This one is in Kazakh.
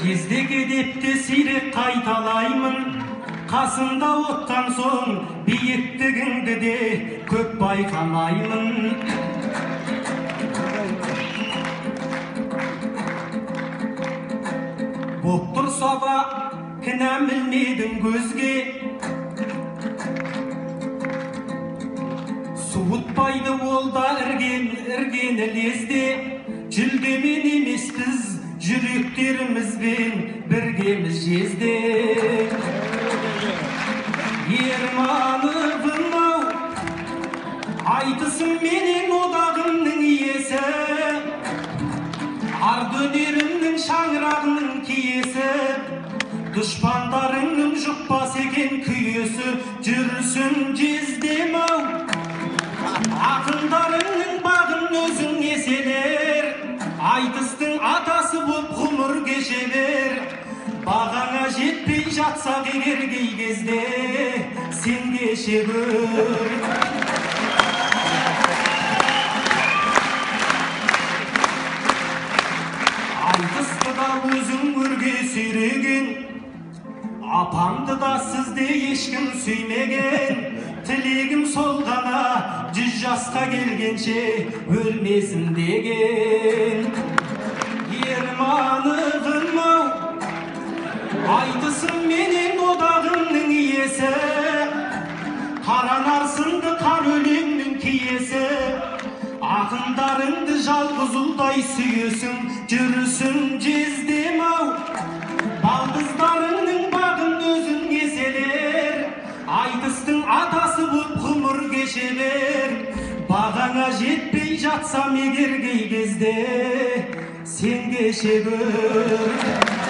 Кездек едепті сирек қайталаймын, қасында оттан соң биіктігіңді де көп байқамаймын. Боп тұрса да кінәм білмедің көзге, суытпайды ол да іргені лезде. Жүлдемен емес біз жүректерімізбен біргеміз жезде. Ермановым-ау, айтысым менен одағымның иесі, ардөнерімнің шаңырағының киесі, дұшпандарыңның жұқпас екен күйесі. Жүрсін жездем-ау, ақындарыңның бағын өзің еселер, айтыстың атасы боп ғұмыр кешелер. Бағаңа жетпей жатсақ егер кей кезде, сен кеше көр. Айтысты да өзің өрге сүйреген, апамды да сізде ешкім сүймеген. Тілегім сол ғана 100 жасқа келгенше өлмесін деген. Ермановым-ау, айтысым менен одағымның иесі, қаранарсынды қар өлеңнің киесі. Ақындарыңды жалғыз ұлдай сүйесің. Жүрсін жездем-ау, балдыздарыңның бағын өзің еселер, айтыстың атасы боп ғұмыр кешелер. Бағаңа жетпей жатсам егер кей кезде, сен кеше көр.